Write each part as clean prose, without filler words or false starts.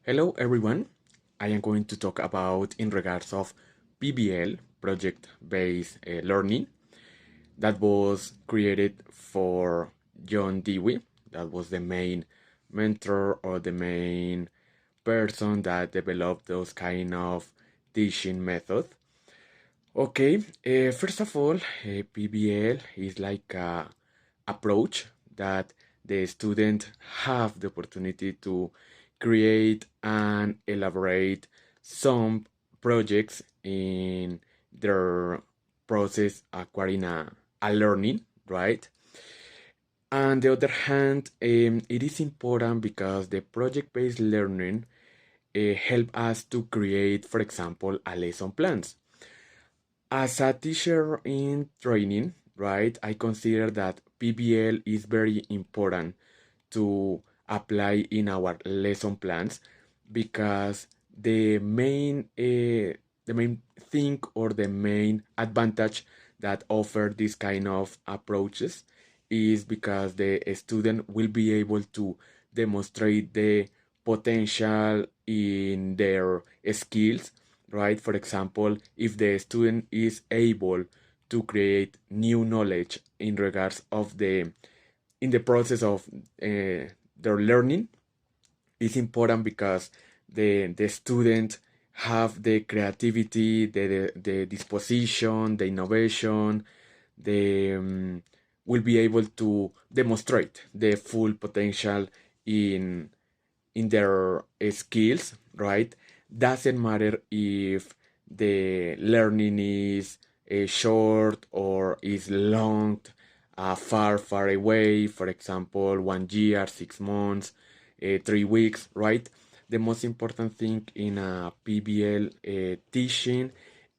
Hello everyone. I am going to talk about in regards of PBL, project-based learning, that was created for John Dewey. That was the main mentor or the main person that developed those kind of teaching methods. Okay, first of all, PBL is like a approach that the student have the opportunity to create and elaborate some projects in their process acquiring a learning, right? On the other hand, it is important because the project-based learning help us to create, for example, a lesson plans. As a teacher in training, right, I consider that PBL is very important to apply in our lesson plans because the main thing or the main advantage that offer this kind of approaches is because the student will be able to demonstrate the potential in their skills, right? For example, if the student is able to create new knowledge in regards of the in the process of their learning, it's important because the student have the creativity, the disposition, the innovation, the will be able to demonstrate the full potential in their skills, right? Doesn't matter if the learning is short or is long, far, far away, for example, 1 year, 6 months, 3 weeks, right? The most important thing in a PBL teaching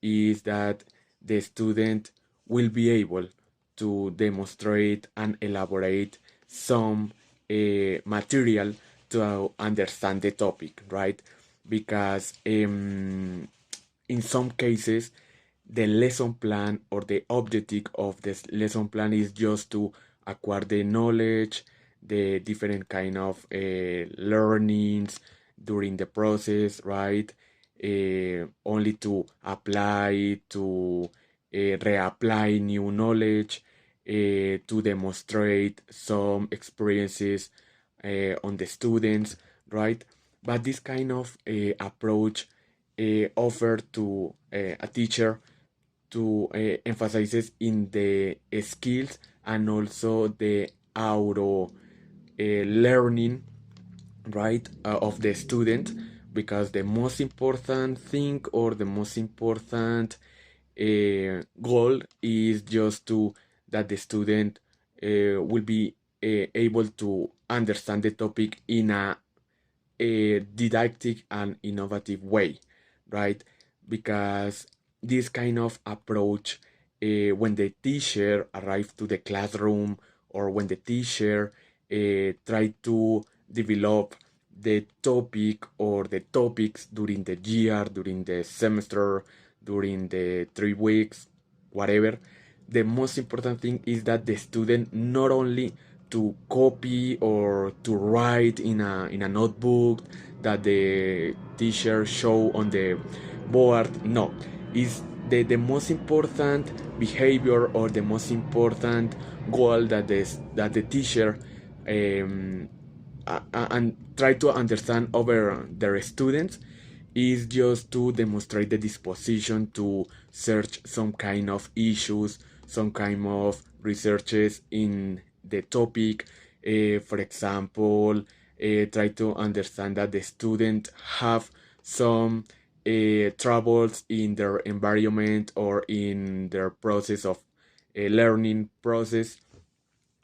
is that the student will be able to demonstrate and elaborate some material to understand the topic, right? Because in some cases, the lesson plan or the objective of this lesson plan is just to acquire the knowledge, the different kind of learnings during the process, right? Only to apply, to reapply new knowledge, to demonstrate some experiences on the students, right? But this kind of approach offered to a teacher to emphasizes in the skills and also the auto learning, right, of the student, because the most important thing or the most important goal is just to that the student will be able to understand the topic in a didactic and innovative way, right? Because this kind of approach, when the teacher arrives to the classroom or when the teacher try to develop the topic or the topics during the year, during the semester, during the 3 weeks, whatever, the most important thing is that the student not only to copy or to write in a notebook that the teacher show on the board. No, is the most important behavior or the most important goal that the teacher um, and try to understand over their students is just to demonstrate the disposition to search some kind of issues, some kind of researches in the topic. For example, try to understand that the student have some troubles in their environment or in their process of learning process,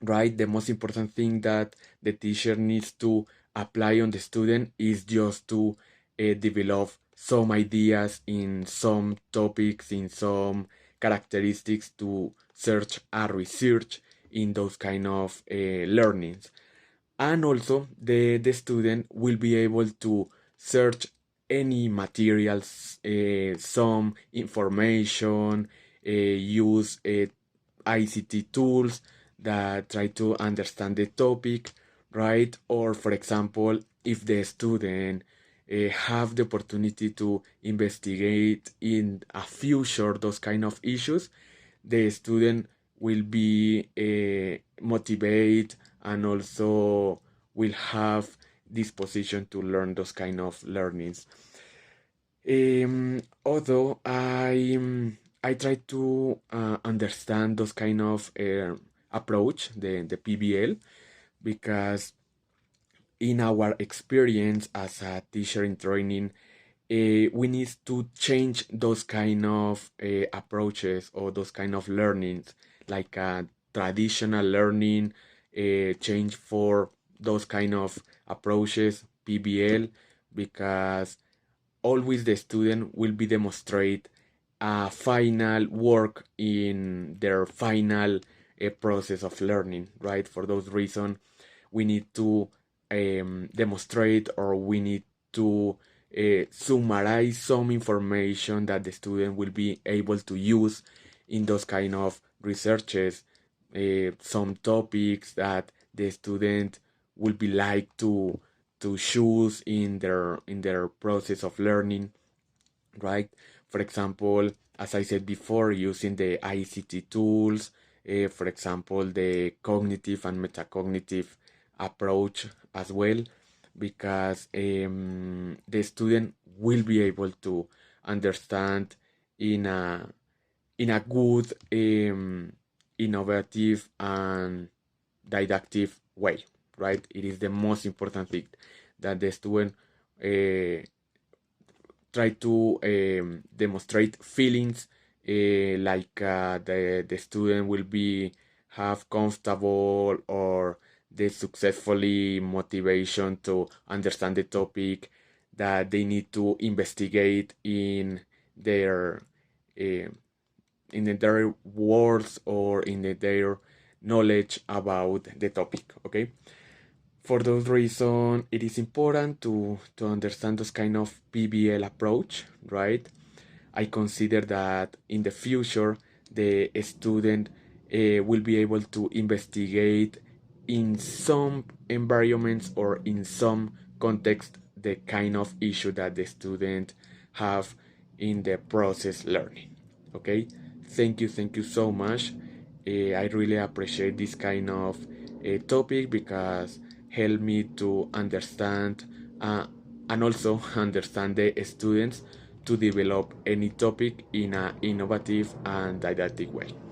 right? The most important thing that the teacher needs to apply on the student is just to develop some ideas in some topics, in some characteristics to search and research in those kind of learnings. And also the student will be able to search any materials, some information, use ICT tools that try to understand the topic, right? Or for example, if the student have the opportunity to investigate in a future those kind of issues, the student will be motivated and also will have disposition to learn those kind of learnings. Although I try to understand those kind of approach, the PBL, because in our experience as a teacher in training, we need to change those kind of approaches or those kind of learnings, like traditional learning, change for those kind of approaches, PBL, because always the student will be demonstrate a final work in their final process of learning, right? For those reasons, we need to demonstrate, or we need to summarize some information that the student will be able to use in those kind of researches, some topics that the student will be like to choose in their process of learning, right? For example, as I said before, using the ICT tools, for example, the cognitive and metacognitive approach as well, because the student will be able to understand in a good, innovative, and didactic way, right? It is the most important thing that the student uh, try to demonstrate feelings, like the student will be have comfortable or the successfully motivation to understand the topic that they need to investigate their uh, in their words or their knowledge about the topic. Okay, for those reasons, it is important to understand this kind of PBL approach, right? I consider that in the future, the student will be able to investigate in some environments or in some context the kind of issue that the student have in the process learning. Okay, thank you so much. I really appreciate this kind of topic because help me to understand and also understand the students to develop any topic in an innovative and didactic way.